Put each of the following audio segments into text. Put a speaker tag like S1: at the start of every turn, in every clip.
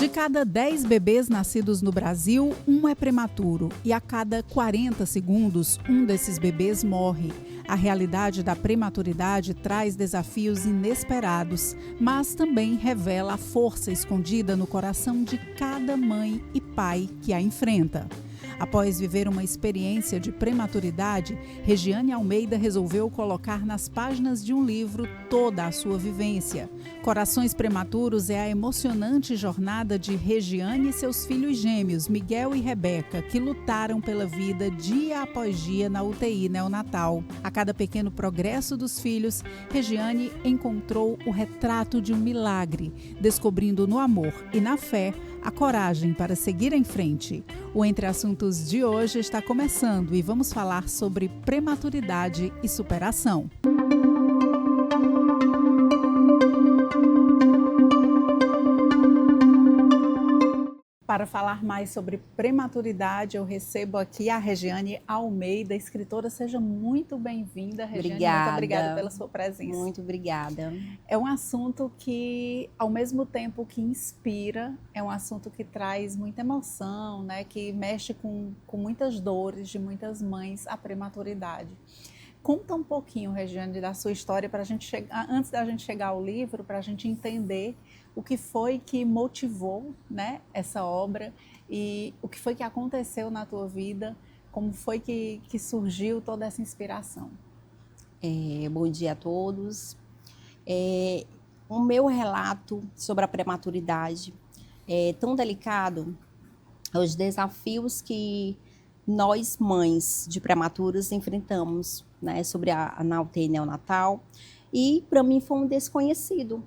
S1: De cada 10 bebês nascidos no Brasil, um é prematuro e a cada 40 segundos, um desses bebês morre. A realidade da prematuridade traz desafios inesperados, mas também revela a força escondida no coração de cada mãe e pai que a enfrenta. Após viver uma experiência de prematuridade, Regiane Almeida resolveu colocar nas páginas de um livro toda a sua vivência. Corações Prematuros é a emocionante jornada de Regiane e seus filhos gêmeos, Miguel e Rebeca, que lutaram pela vida dia após dia na UTI neonatal. A cada pequeno progresso dos filhos, Regiane encontrou o retrato de um milagre, descobrindo no amor e na fé a coragem para seguir em frente. O Entre Assuntos de hoje está começando e vamos falar sobre prematuridade e superação. Para falar mais sobre prematuridade, eu recebo aqui a Regiane Almeida, escritora. Seja muito bem-vinda, Regiane.
S2: Obrigada.
S1: Muito obrigada pela sua presença.
S2: Muito obrigada.
S1: É um assunto que, ao mesmo tempo que inspira, é um assunto que traz muita emoção, né? Que mexe com muitas dores de muitas mães, a prematuridade. Conta um pouquinho, Regiane, da sua história, para a gente chegar, antes da gente chegar ao livro, para a gente entender o que foi que motivou, né, essa obra e o que foi que aconteceu na tua vida, como foi que surgiu toda essa inspiração.
S2: Bom dia a todos. O meu relato sobre a prematuridade é tão delicado, os desafios que nós, mães de prematuros, enfrentamos, né, sobre na UTI neonatal, e para mim foi um desconhecido.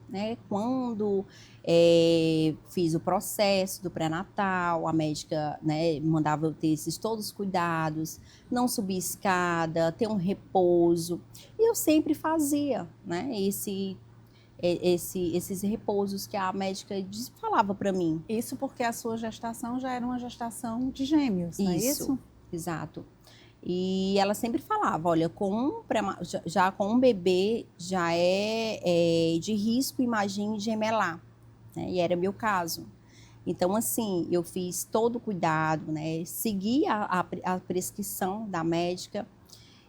S2: Né? Quando fiz o processo do pré-natal, a médica, né, mandava eu ter todos os cuidados, não subir escada, ter um repouso. E eu sempre fazia, né, esses repousos que a médica falava para mim.
S1: Isso porque a sua gestação já era uma gestação de gêmeos, não é isso?
S2: Exato. E ela sempre falava, olha, já com um bebê já é de risco, imagine, gemelar, né? E era meu caso. Então, assim, eu fiz todo o cuidado, né? Segui a prescrição da médica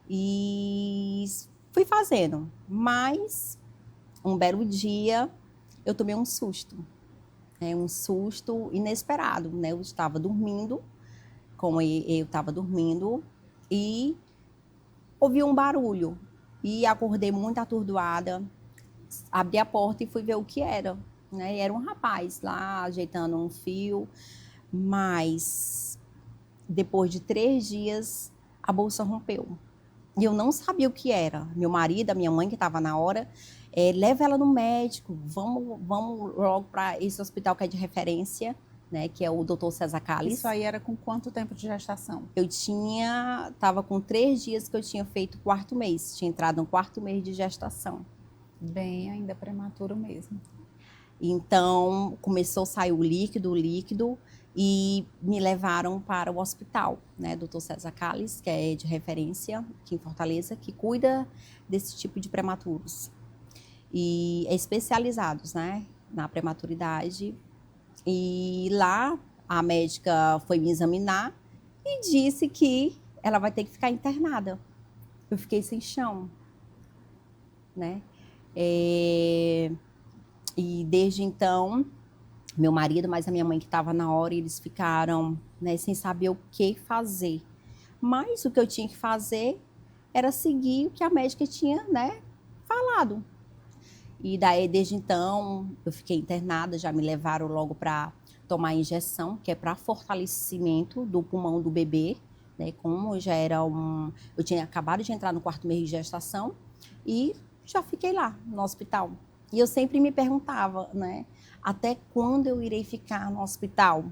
S2: e fui fazendo. Mas, um belo dia, eu tomei um susto, né? Um susto inesperado, né? Eu estava dormindo, e ouvi um barulho e acordei muito atordoada, abri a porta e fui ver o que era, né? E era um rapaz lá ajeitando um fio, mas depois de 3 dias a bolsa rompeu e eu não sabia o que era. Meu marido, a minha mãe que estava na hora, leva ela no médico, vamos logo para esse hospital que é de referência, né, que é o Dr. César Calles.
S1: Isso aí era com quanto tempo de gestação?
S2: Eu estava com 3 dias que eu tinha feito o 4º mês, tinha entrado no 4º mês de gestação.
S1: Bem, ainda prematuro mesmo.
S2: Então, começou a sair o líquido, e me levaram para o hospital, né, Dr. César Calles, que é de referência aqui em Fortaleza, que cuida desse tipo de prematuros. E é especializados, né, na prematuridade. E lá a médica foi me examinar e disse que ela vai ter que ficar internada. Eu fiquei sem chão, né? E desde então, meu marido, mais a minha mãe que estava na hora, eles ficaram, né, sem saber o que fazer. Mas o que eu tinha que fazer era seguir o que a médica tinha, né, falado. E daí, desde então, eu fiquei internada, já me levaram logo para tomar injeção, que é para fortalecimento do pulmão do bebê, né? Como já era eu tinha acabado de entrar no 4º mês de gestação e já fiquei lá no hospital. E eu sempre me perguntava, né? Até quando eu irei ficar no hospital?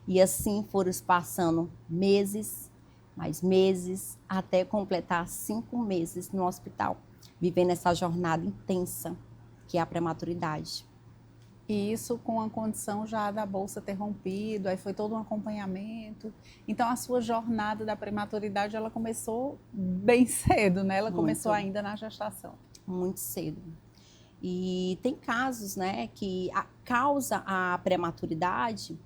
S2: E assim foram passando meses, mais meses, até completar 5 meses no hospital, vivendo essa jornada intensa, que é a prematuridade.
S1: E isso com a condição já da bolsa ter rompido, aí foi todo um acompanhamento. Então a sua jornada da prematuridade, ela começou bem cedo, né? Ela começou ainda na gestação.
S2: Muito cedo. E tem casos, né, que causa a prematuridade,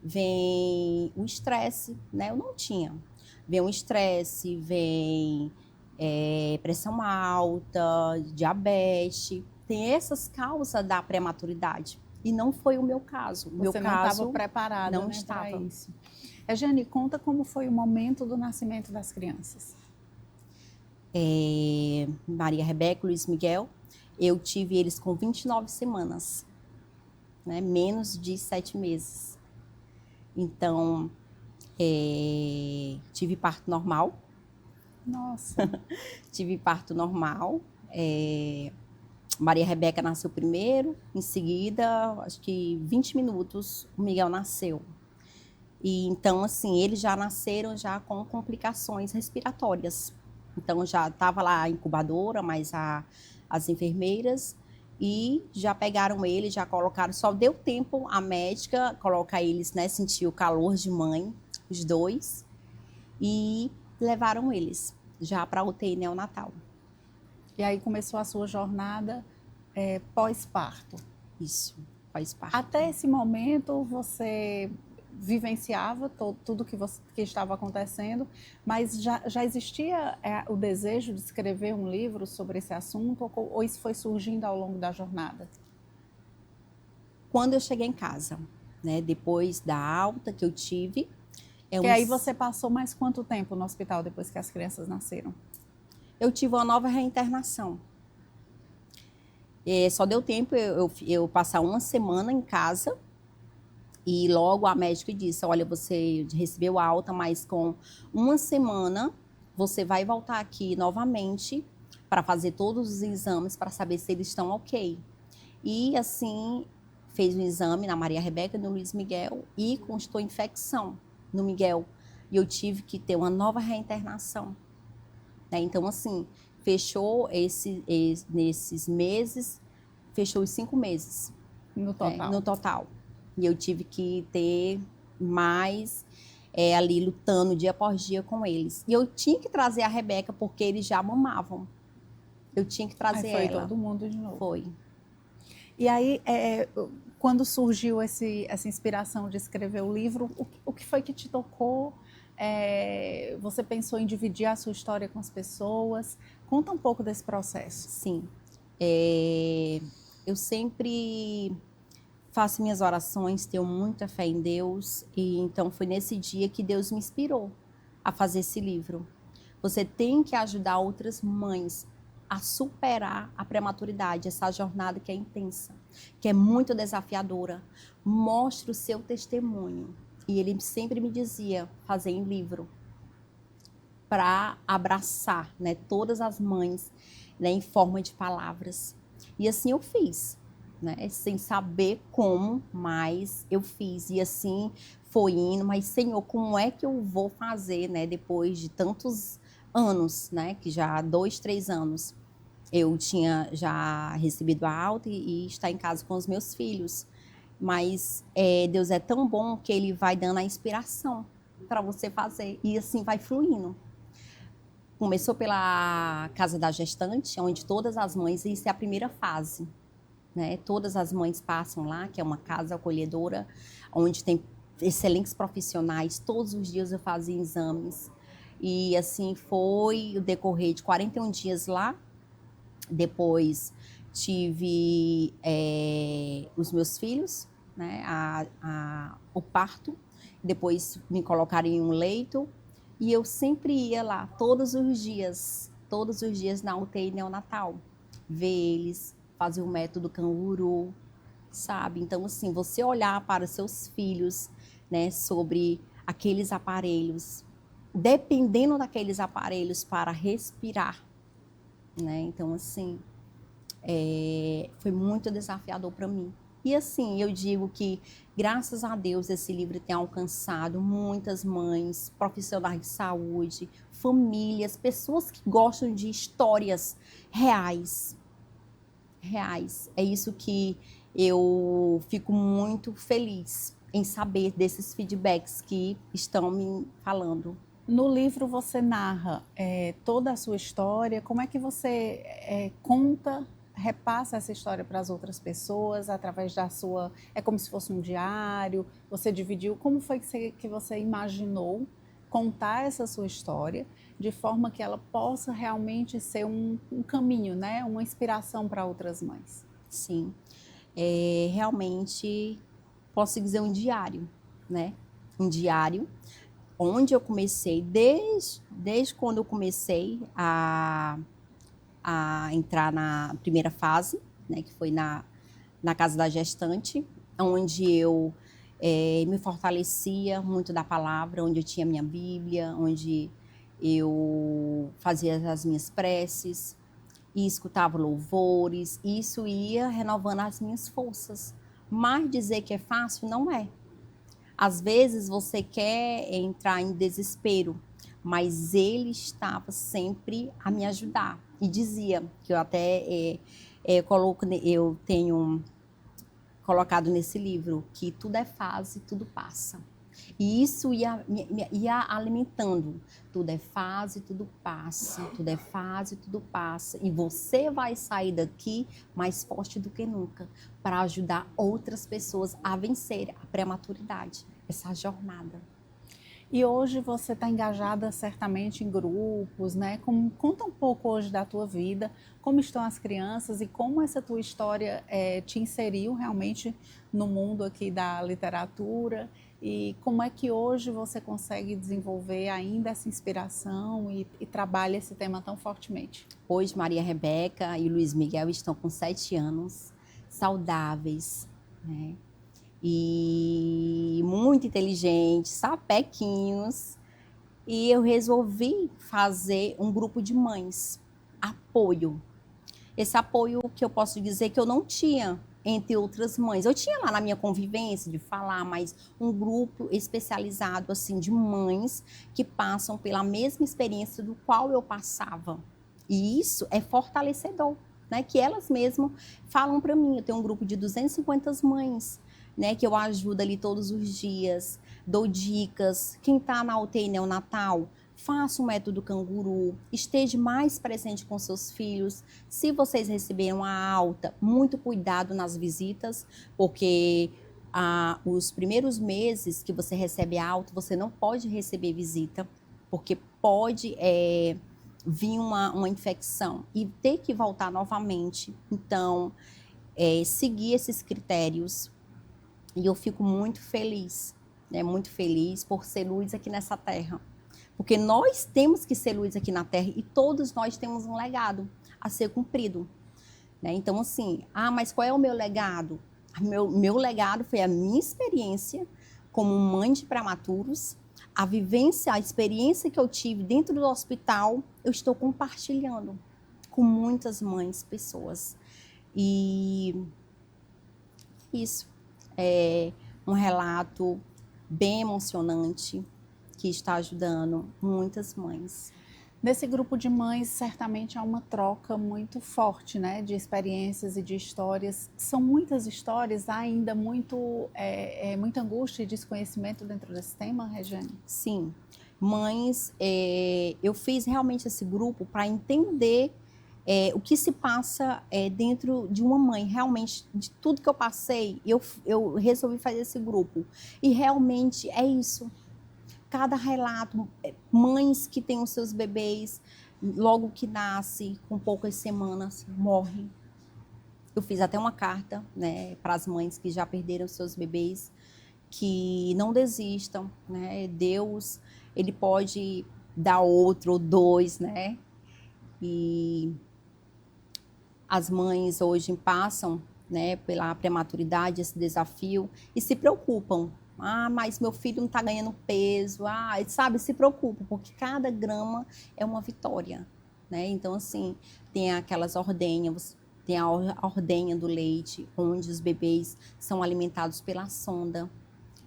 S2: vem o estresse, né? Eu não tinha. Vem o estresse, vem pressão alta, diabetes, tem essas causas da prematuridade. E não foi o meu caso. O meu
S1: Você não
S2: caso
S1: estava preparada,
S2: não
S1: né,
S2: estava.
S1: para isso. Eugênia, conta como foi o momento do nascimento das crianças.
S2: Maria Rebeca e Luiz Miguel, eu tive eles com 29 semanas, né? Menos de 7 meses. Então, tive parto normal.
S1: Nossa.
S2: Tive parto normal. Maria Rebeca nasceu primeiro, em seguida, acho que 20 minutos, o Miguel nasceu. E então, assim, eles já nasceram já com complicações respiratórias. Então, já estava lá a incubadora, mas as enfermeiras, e já pegaram eles, já colocaram, só deu tempo a médica colocar eles, né, sentir o calor de mãe, os dois, e levaram eles já para a UTI neonatal.
S1: E aí começou a sua jornada pós-parto.
S2: Isso, pós-parto.
S1: Até esse momento você vivenciava tudo que estava acontecendo, mas já existia o desejo de escrever um livro sobre esse assunto, ou isso foi surgindo ao longo da jornada?
S2: Quando eu cheguei em casa, né, depois da alta que eu tive...
S1: E aí você passou mais quanto tempo no hospital depois que as crianças nasceram?
S2: Eu tive uma nova reinternação. Só deu tempo eu passar uma semana em casa, e logo a médica disse, olha, você recebeu alta, mas com uma semana você vai voltar aqui novamente para fazer todos os exames para saber se eles estão ok. E assim, fez um exame na Maria Rebeca e no Luiz Miguel e constou infecção no Miguel. E eu tive que ter uma nova reinternação. Então, assim, fechou nesses meses, fechou os 5 meses.
S1: No total?
S2: No total. E eu tive que ter mais ali lutando dia após dia com eles. E eu tinha que trazer a Rebeca porque eles já mamavam. Eu tinha que trazer ela.
S1: Aí foi todo mundo de novo.
S2: Foi.
S1: E aí, quando surgiu essa inspiração de escrever o livro, o que foi que te tocou? Você pensou em dividir a sua história com as pessoas? Conta um pouco desse processo.
S2: Sim. Eu sempre faço minhas orações, tenho muita fé em Deus, e então foi nesse dia que Deus me inspirou a fazer esse livro. Você tem que ajudar outras mães a superar a prematuridade, essa jornada que é intensa, que é muito desafiadora. Mostre o seu testemunho. E ele sempre me dizia, fazer em livro, para abraçar, né, todas as mães, né, em forma de palavras. E assim eu fiz, né, sem saber como, mas eu fiz. E assim foi indo, mas Senhor, como é que eu vou fazer, né, depois de tantos anos, né, que já há 2, 3 anos, eu tinha já recebido a alta e está em casa com os meus filhos. Mas Deus é tão bom que Ele vai dando a inspiração para você fazer. E assim vai fluindo. Começou pela casa da gestante, onde todas as mães, isso é a primeira fase, né? Todas as mães passam lá, que é uma casa acolhedora, onde tem excelentes profissionais. Todos os dias eu fazia exames. E assim foi o decorrer de 41 dias lá. Depois tive os meus filhos, né, o parto. Depois me colocaram em um leito e eu sempre ia lá todos os dias na UTI neonatal, ver eles, fazer o método canguru, sabe? Então, assim, você olhar para os seus filhos, né, sobre aqueles aparelhos, dependendo daqueles aparelhos para respirar, né? Então, assim, foi muito desafiador para mim. E assim, eu digo que, graças a Deus, esse livro tem alcançado muitas mães, profissionais de saúde, famílias, pessoas que gostam de histórias reais. Reais. É isso que eu fico muito feliz em saber desses feedbacks que estão me falando.
S1: No livro você narra toda a sua história, como é que você conta, repassa essa história para as outras pessoas através da sua... É como se fosse um diário, você dividiu. Como foi que você imaginou contar essa sua história de forma que ela possa realmente ser um caminho, né? Uma inspiração para outras mães?
S2: Sim, realmente posso dizer um diário, né? Um diário onde eu comecei, desde quando eu comecei a entrar na primeira fase, né? Que foi na casa da gestante, onde eu me fortalecia muito da palavra, onde eu tinha minha Bíblia, onde eu fazia as minhas preces e escutava louvores, e isso ia renovando as minhas forças. Mas dizer que é fácil, não é. Às vezes você quer entrar em desespero, mas ele estava sempre a me ajudar. E dizia, que eu até eu tenho colocado nesse livro, que tudo é fase, tudo passa. E isso ia alimentando. Tudo é fase, tudo passa. Tudo é fase, tudo passa. E você vai sair daqui mais forte do que nunca para ajudar outras pessoas a vencer a prematuridade, essa jornada.
S1: E hoje você está engajada certamente em grupos, né? Conta um pouco hoje da tua vida, como estão as crianças e como essa tua história te inseriu realmente no mundo aqui da literatura e como é que hoje você consegue desenvolver ainda essa inspiração e trabalha esse tema tão fortemente.
S2: Hoje Maria Rebeca e Luiz Miguel estão com 7 anos, saudáveis, né? E muito inteligentes, sapequinhos, e eu resolvi fazer um grupo de mães, apoio. Esse apoio que eu posso dizer que eu não tinha entre outras mães. Eu tinha lá na minha convivência de falar, mas um grupo especializado assim de mães que passam pela mesma experiência do qual eu passava. E isso é fortalecedor, né? Que elas mesmas falam para mim. Eu tenho um grupo de 250 mães, né, que eu ajudo ali todos os dias, dou dicas. Quem está na UTI neonatal, faça o método canguru, esteja mais presente com seus filhos. Se vocês receberam a alta, muito cuidado nas visitas, porque os primeiros meses que você recebe a alta, você não pode receber visita, porque pode vir uma infecção e ter que voltar novamente. Então, seguir esses critérios. E eu fico muito feliz, né? Muito feliz por ser luz aqui nessa terra. Porque nós temos que ser luz aqui na terra e todos nós temos um legado a ser cumprido, né? Então, assim, mas qual é o meu legado? Meu legado foi a minha experiência como mãe de prematuros, a vivência, a experiência que eu tive dentro do hospital, eu estou compartilhando com muitas mães, pessoas. E isso. É um relato bem emocionante que está ajudando muitas mães.
S1: Nesse grupo de mães, certamente há uma troca muito forte, né, de experiências e de histórias. São muitas histórias, há ainda muita angústia e desconhecimento dentro desse tema, Regiane?
S2: Sim. Mães, eu fiz realmente esse grupo para entender o que se passa dentro de uma mãe. Realmente, de tudo que eu passei, eu resolvi fazer esse grupo. E realmente é isso. Cada relato, mães que têm os seus bebês, logo que nasce, com poucas semanas, morrem. Eu fiz até uma carta, né, para as mães que já perderam seus bebês, que não desistam, né? Deus, ele pode dar outro ou dois, né? E as mães hoje passam, né, pela prematuridade, esse desafio, e se preocupam. Mas meu filho não está ganhando peso. Sabe, se preocupa, porque cada grama é uma vitória, né? Então, assim, tem aquelas ordenhas, tem a ordenha do leite, onde os bebês são alimentados pela sonda.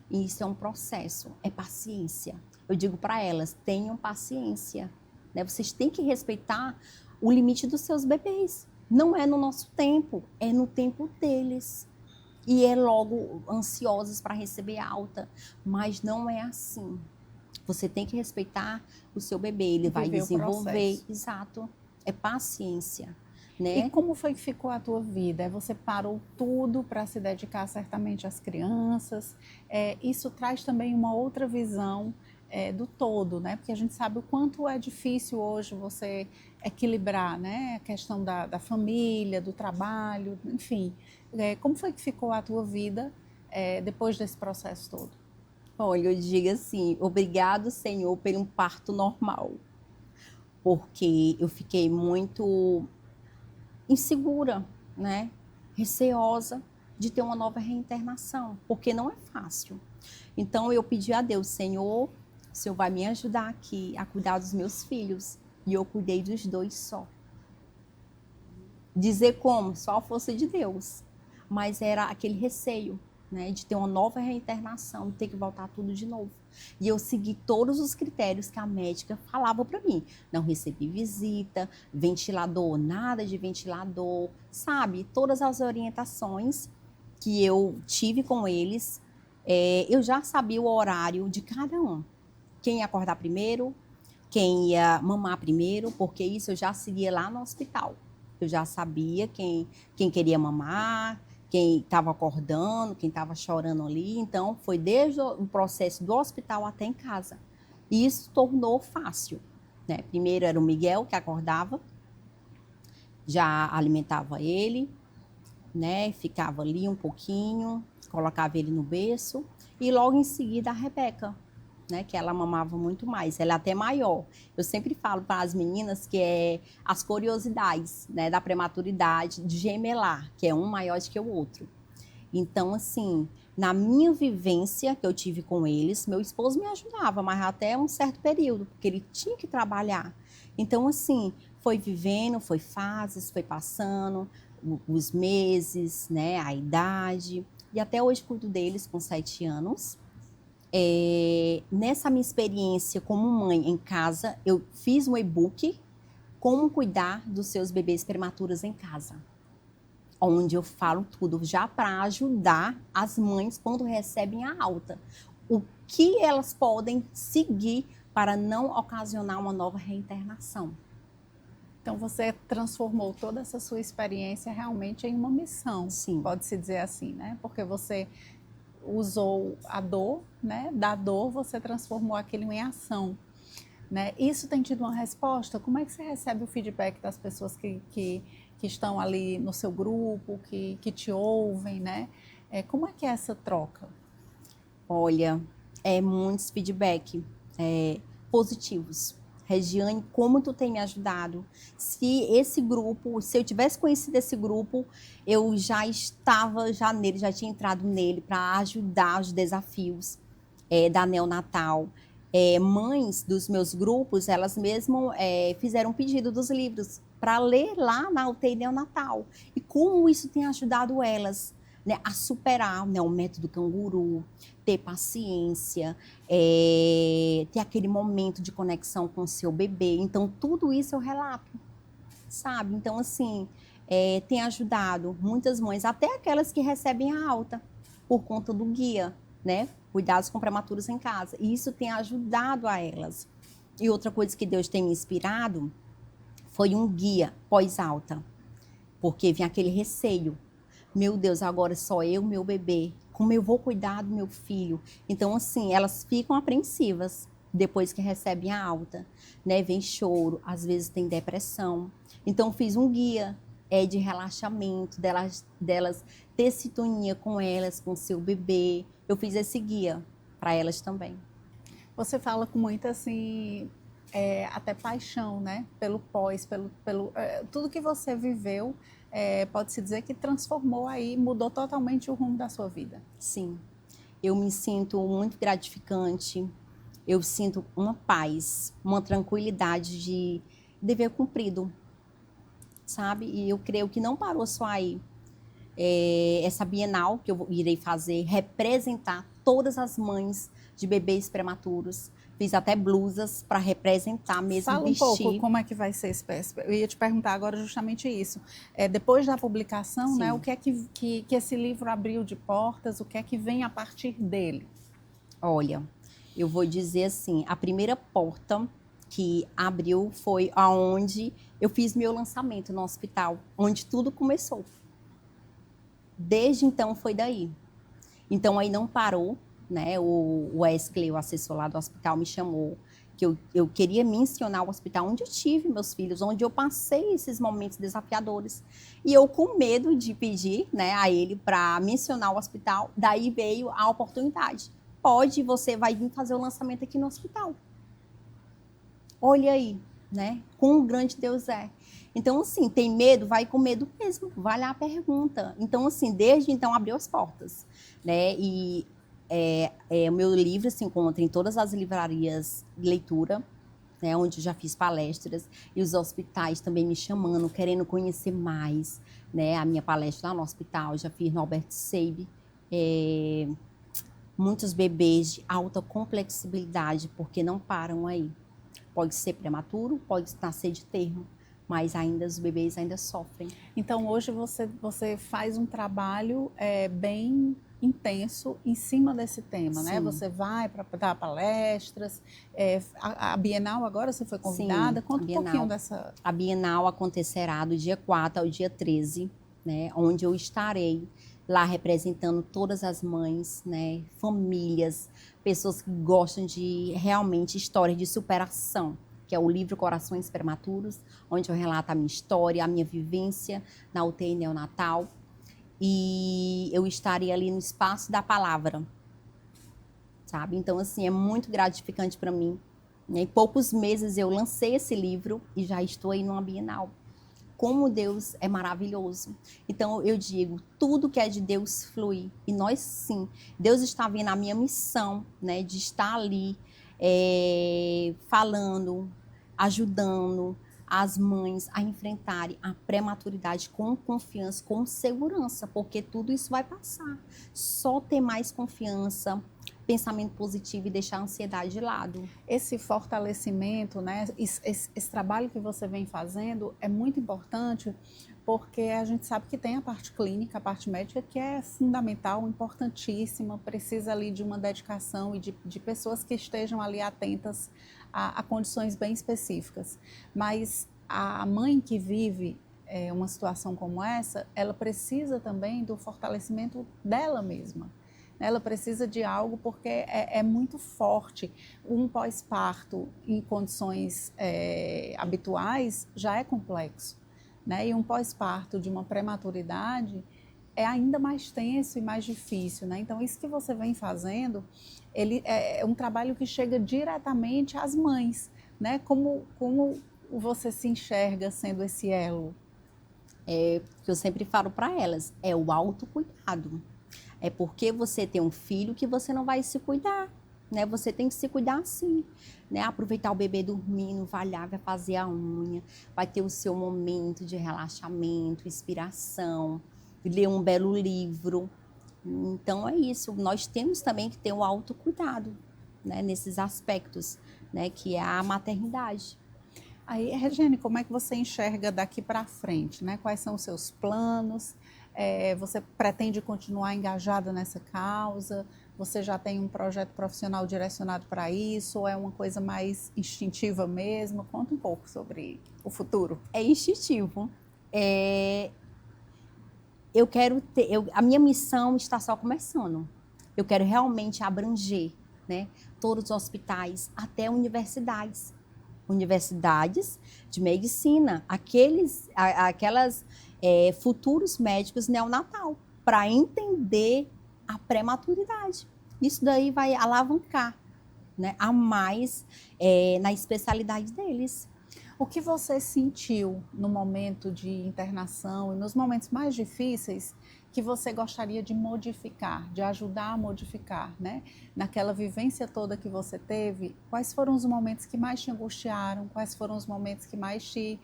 S2: E isso é um processo, é paciência. Eu digo para elas, tenham paciência, né? Vocês têm que respeitar o limite dos seus bebês. Não é no nosso tempo, é no tempo deles. E é logo ansiosos para receber alta, mas não é assim. Você tem que respeitar o seu bebê, ele vai desenvolver. Exato, é paciência. né?
S1: E como foi que ficou a tua vida? Você parou tudo para se dedicar certamente às crianças. Isso traz também uma outra visão do todo, né? Porque a gente sabe o quanto é difícil hoje você equilibrar, né? A questão da família, do trabalho, enfim. Como foi que ficou a tua vida depois desse processo todo?
S2: Olha, eu digo assim, obrigado, Senhor, por um parto normal, porque eu fiquei muito insegura, né? Receosa de ter uma nova reinternação, porque não é fácil. Então eu pedi a Deus, Senhor, o Senhor vai me ajudar aqui a cuidar dos meus filhos. E eu cuidei dos dois só. Dizer como? Só a força de Deus. Mas era aquele receio, né, de ter uma nova reinternação, ter que voltar tudo de novo. E eu segui todos os critérios que a médica falava para mim. Não recebi visita, ventilador, nada de ventilador, sabe? Todas as orientações que eu tive com eles, eu já sabia o horário de cada um. Quem ia acordar primeiro, quem ia mamar primeiro, porque isso eu já seguia lá no hospital. Eu já sabia quem queria mamar, quem estava acordando, quem estava chorando ali. Então, foi desde o processo do hospital até em casa. E isso tornou fácil, né? Primeiro era o Miguel que acordava, já alimentava ele, né? Ficava ali um pouquinho, colocava ele no berço. E logo em seguida a Rebeca, né, que ela mamava muito mais, ela é até maior. Eu sempre falo para as meninas que é as curiosidades, né, da prematuridade, de gemelar, que é um maior do que o outro. Então, assim, na minha vivência que eu tive com eles, meu esposo me ajudava, mas até um certo período, porque ele tinha que trabalhar. Então, assim, foi vivendo, foi fases, foi passando os meses, né, a idade, e até hoje cuido deles com 7 anos. Nessa minha experiência como mãe em casa, eu fiz um e-book como cuidar dos seus bebês prematuros em casa, onde eu falo tudo já para ajudar as mães quando recebem a alta. O que elas podem seguir para não ocasionar uma nova reinternação.
S1: Então você transformou toda essa sua experiência realmente em uma missão,
S2: Sim.
S1: pode-se dizer assim, né? Porque você usou a dor, né? Da dor você transformou aquilo em ação, né? Isso tem tido uma resposta? Como é que você recebe o feedback das pessoas que estão ali no seu grupo, que te ouvem, né? Como é que é essa troca?
S2: Olha, muitos feedback positivos. Regiane, como tu tem me ajudado. Se eu tivesse conhecido esse grupo, eu já estava nele, já tinha entrado nele para ajudar os desafios da neonatal. Mães dos meus grupos, elas mesmo fizeram um pedido dos livros para ler lá na UTI neonatal. E como isso tem ajudado elas, né, a superar, né, o método canguru, ter paciência, ter aquele momento de conexão com o seu bebê. Então, tudo isso eu relato, sabe? Então, assim, tem ajudado muitas mães, até aquelas que recebem a alta, por conta do guia, né? Cuidados com prematuros em casa. E isso tem ajudado a elas. E outra coisa que Deus tem me inspirado foi um guia pós-alta, porque vinha aquele receio. Meu Deus, agora só eu, meu bebê, como eu vou cuidar do meu filho? Então, assim, elas ficam apreensivas depois que recebem a alta, né? Vem choro, às vezes tem depressão. Então, fiz um guia de relaxamento, delas ter sintonia com elas, com o seu bebê. Eu fiz esse guia para elas também.
S1: Você fala com muita, assim, até paixão, né? Pelo pós, tudo que você viveu, pode-se dizer que transformou aí, mudou totalmente o rumo da sua vida.
S2: Sim, eu me sinto muito gratificante, eu sinto uma paz, uma tranquilidade de dever cumprido, sabe? E eu creio que não parou só aí. Essa Bienal que eu irei fazer, representar todas as mães de bebês prematuros. Fiz até blusas para representar mesmo,
S1: Fala
S2: vestir.
S1: um pouco como é que vai ser esse... Eu ia te perguntar agora justamente isso. Depois da publicação, né, o que é que esse livro abriu de portas, o que é que vem a partir dele?
S2: Olha, eu vou dizer assim, a primeira porta que abriu foi aonde eu fiz meu lançamento no hospital, onde tudo começou. Desde então foi daí. Então aí não parou, né? O Wesley, o assessor lá do hospital, me chamou, que eu queria mencionar o hospital onde eu tive meus filhos, onde eu passei esses momentos desafiadores. E eu com medo de pedir, né, a ele para mencionar o hospital, daí veio a oportunidade. Você vai vir fazer o lançamento aqui no hospital. Olha aí, né? Quão grande Deus é. Então, assim, tem medo? Vai com medo mesmo. Vai lá, pergunta. Então, assim, desde então abriu as portas, né? E o meu livro se encontra em todas as livrarias de leitura, né? Onde eu já fiz palestras. E os hospitais também me chamando, querendo conhecer mais, né? A minha palestra lá no hospital, já fiz no Albert Sabin. Muitos bebês de alta complexibilidade, porque não param aí. Pode ser prematuro, pode nascer de termo, mas ainda os bebês ainda sofrem.
S1: Então, hoje você faz um trabalho bem intenso em cima desse tema,
S2: Sim.
S1: né? Você vai para dar palestras, a Bienal agora você foi convidada,
S2: Sim,
S1: conta um pouquinho dessa...
S2: A Bienal acontecerá do dia 4 ao dia 13, né? Onde eu estarei lá representando todas as mães, né? Famílias, pessoas que gostam de realmente histórias de superação, que é o livro Corações Prematuros, onde eu relato a minha história, a minha vivência na UTI neonatal. E eu estarei ali no espaço da palavra, sabe? Então, assim, é muito gratificante para mim. Em poucos meses eu lancei esse livro e já estou aí numa Bienal. Como Deus é maravilhoso. Então, eu digo, tudo que é de Deus flui. E nós, sim, Deus está vendo a minha missão, né, de estar ali falando, ajudando as mães a enfrentarem a prematuridade com confiança, com segurança, porque tudo isso vai passar. Só ter mais confiança, pensamento positivo e deixar a ansiedade de lado.
S1: Esse fortalecimento, né, esse trabalho que você vem fazendo é muito importante, porque a gente sabe que tem a parte clínica, a parte médica, que é fundamental, importantíssima, precisa ali de uma dedicação e de pessoas que estejam ali atentas a condições bem específicas. Mas a mãe que vive uma situação como essa, ela precisa também do fortalecimento dela mesma. Ela precisa de algo porque é muito forte. Um pós-parto em condições habituais já é complexo, né? E um pós-parto de uma prematuridade é ainda mais tenso e mais difícil, né? Então, isso que você vem fazendo, ele é um trabalho que chega diretamente às mães, né? Como você se enxerga sendo esse elo?
S2: Que eu sempre falo para elas, é o autocuidado. É porque você tem um filho que você não vai se cuidar, né? Você tem que se cuidar sim, né? Aproveitar o bebê dormindo, vai lá, vai fazer a unha, vai ter o seu momento de relaxamento, inspiração, ler um belo livro. Então é isso, nós temos também que ter um autocuidado, né? Nesses aspectos, né? Que é a maternidade.
S1: Aí, Regiane, como é que você enxerga daqui para frente, né? Quais são os seus planos? Você pretende continuar engajada nessa causa? Você já tem um projeto profissional direcionado para isso? Ou é uma coisa mais instintiva mesmo? Conta um pouco sobre o futuro.
S2: É instintivo. Eu quero ter, a minha missão está só começando. Eu quero realmente abranger, né, todos os hospitais, até universidades. Universidades de medicina, aquelas futuros médicos neonatal, para entender a prematuridade. Isso daí vai alavancar, né, a mais na especialidade deles.
S1: O que você sentiu no momento de internação e nos momentos mais difíceis que você gostaria de modificar, de ajudar a modificar, né? Naquela vivência toda que você teve, quais foram os momentos que mais te angustiaram? Quais foram os momentos que mais te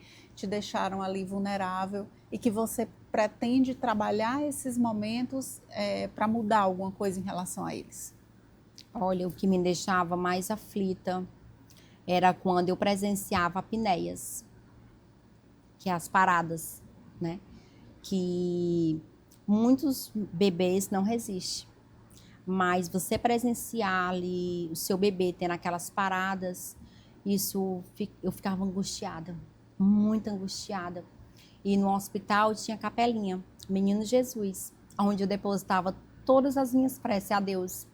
S1: deixaram ali vulnerável e que você pretende trabalhar esses momentos para mudar alguma coisa em relação a eles?
S2: Olha, o que me deixava mais aflita era quando eu presenciava apneias, que é as paradas, né? Que muitos bebês não resistem. Mas você presenciar ali o seu bebê tendo aquelas paradas, eu ficava angustiada. muito angustiada. E no hospital tinha capelinha, Menino Jesus, onde eu depositava todas as minhas preces a Deus.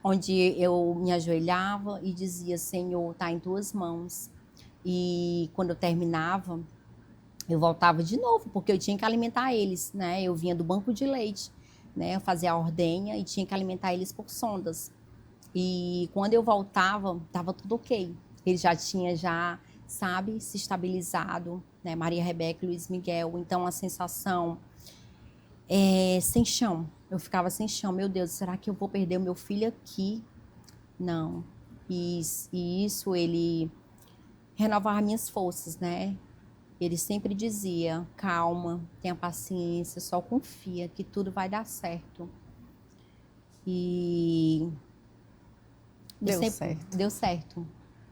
S2: Onde eu me ajoelhava e dizia, Senhor, está em tuas mãos. E quando eu terminava, eu voltava de novo, porque eu tinha que alimentar eles, né? Eu vinha do banco de leite, né? Eu fazia a ordenha e tinha que alimentar eles por sondas. E quando eu voltava, estava tudo ok. Ele já tinha, sabe, se estabilizado, né? Maria Rebeca e Luiz Miguel. Então, a sensação sem chão. Eu ficava sem chão. Meu Deus, será que eu vou perder o meu filho aqui? Não. E isso, ele renovava minhas forças, né? Ele sempre dizia, calma, tenha paciência, só confia que tudo vai dar certo. E
S1: Deu certo.
S2: Deu certo.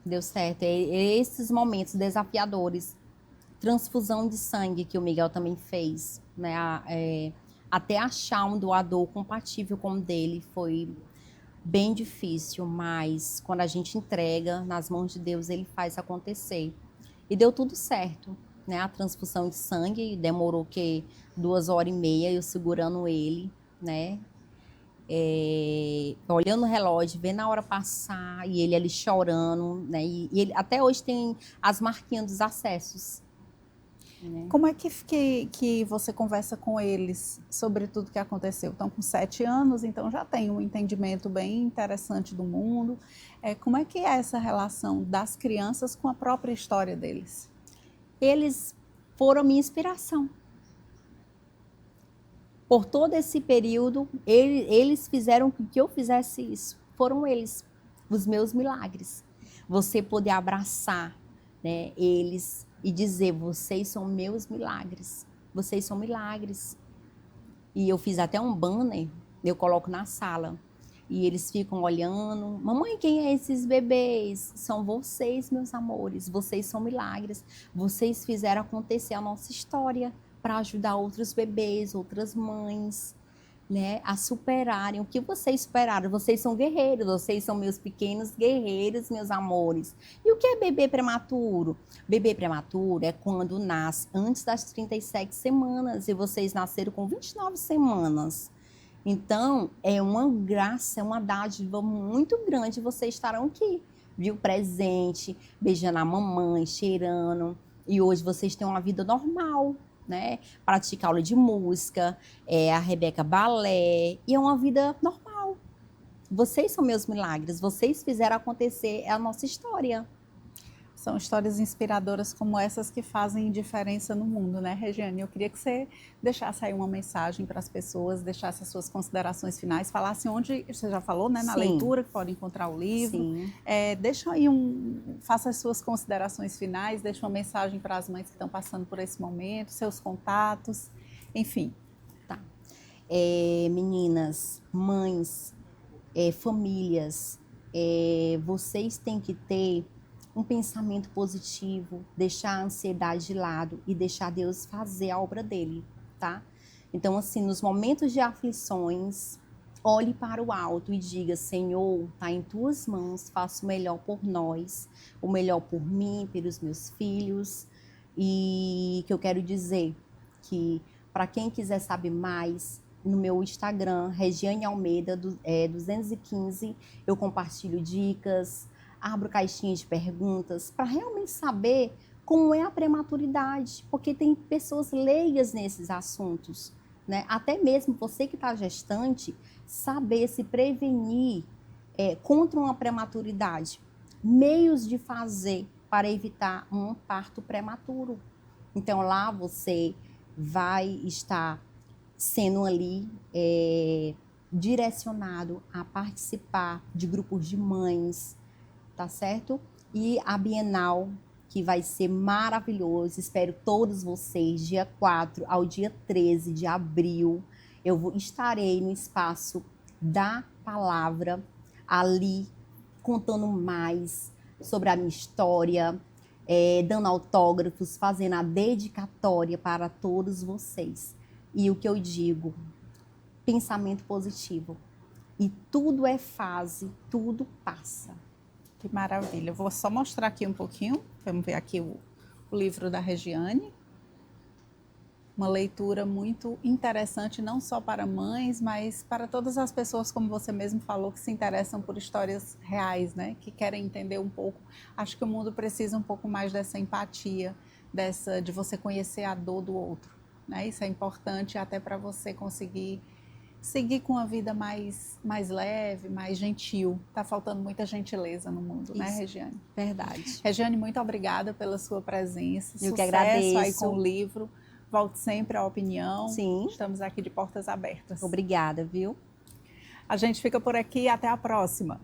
S2: Deu certo. Esses momentos desafiadores, transfusão de sangue que o Miguel também fez, né? Até achar um doador compatível com o dele foi bem difícil, mas quando a gente entrega nas mãos de Deus, ele faz acontecer. E deu tudo certo, né? A transfusão de sangue demorou 2h30, eu segurando ele, né? Olhando o relógio, vendo a hora passar e ele ali chorando, né? E ele até hoje tem as marquinhas dos acessos. Né?
S1: Como é que você conversa com eles sobre tudo que aconteceu? Estão com 7 anos, então já tem um entendimento bem interessante do mundo. Como é que é essa relação das crianças com a própria história deles?
S2: Eles foram minha inspiração. Por todo esse período, eles fizeram com que eu fizesse isso. Foram eles, os meus milagres. Você poder abraçar, né, eles e dizer, vocês são meus milagres. Vocês são milagres. E eu fiz até um banner, eu coloco na sala. E eles ficam olhando. Mamãe, quem é esses bebês? São vocês, meus amores. Vocês são milagres. Vocês fizeram acontecer a nossa história para ajudar outros bebês, outras mães, né, a superarem o que vocês superaram. Vocês são guerreiros, vocês são meus pequenos guerreiros, meus amores. E o que é bebê prematuro? Bebê prematuro é quando nasce antes das 37 semanas e vocês nasceram com 29 semanas. Então, é uma graça, é uma dádiva muito grande vocês estarão aqui, viu? Presente, beijando a mamãe, cheirando. E hoje vocês têm uma vida normal, né? Pratica aula de música, a Rebeca balé, e é uma vida normal. Vocês são meus milagres, vocês fizeram acontecer a nossa história.
S1: São histórias inspiradoras como essas que fazem diferença no mundo, né, Regiane? Eu queria que você deixasse aí uma mensagem para as pessoas, deixasse as suas considerações finais, falasse onde, você já falou, né, na
S2: Sim.
S1: leitura, que pode encontrar o livro.
S2: Sim.
S1: Deixa aí faça as suas considerações finais, deixa uma mensagem para as mães que estão passando por esse momento, seus contatos, enfim.
S2: Tá. Meninas, mães, famílias, vocês têm que ter um pensamento positivo, deixar a ansiedade de lado e deixar Deus fazer a obra dele, tá? Então, assim, nos momentos de aflições, olhe para o alto e diga, Senhor, está em tuas mãos, faça o melhor por nós, o melhor por mim, pelos meus filhos. E que eu quero dizer que, para quem quiser saber mais, no meu Instagram, Regiane Almeida, 215, eu compartilho dicas, abro caixinhas de perguntas para realmente saber como é a prematuridade, porque tem pessoas leigas nesses assuntos, né? Até mesmo você que está gestante, saber se prevenir contra uma prematuridade, meios de fazer para evitar um parto prematuro. Então lá você vai estar sendo ali direcionado a participar de grupos de mães, tá certo? E a Bienal, que vai ser maravilhoso, espero todos vocês, dia 4 ao dia 13 de abril, estarei no espaço da palavra, ali, contando mais sobre a minha história, dando autógrafos, fazendo a dedicatória para todos vocês. E o que eu digo, pensamento positivo. E tudo é fase, tudo passa.
S1: Que maravilha. Eu vou só mostrar aqui um pouquinho. Vamos ver aqui o o livro da Regiane. Uma leitura muito interessante, não só para mães, mas para todas as pessoas, como você mesmo falou, que se interessam por histórias reais, né? Que querem entender um pouco. Acho que o mundo precisa um pouco mais dessa empatia, de você conhecer a dor do outro, né? Isso é importante até para você conseguir seguir com a vida mais leve, mais gentil. Está faltando muita gentileza no mundo,
S2: Isso,
S1: né, Regiane?
S2: Verdade.
S1: Regiane, muito obrigada pela sua presença.
S2: Eu
S1: Sucesso
S2: que agradeço.
S1: aí com o livro. Volte sempre à opinião.
S2: Sim.
S1: Estamos aqui de portas abertas.
S2: Obrigada, viu?
S1: A gente fica por aqui. Até a próxima.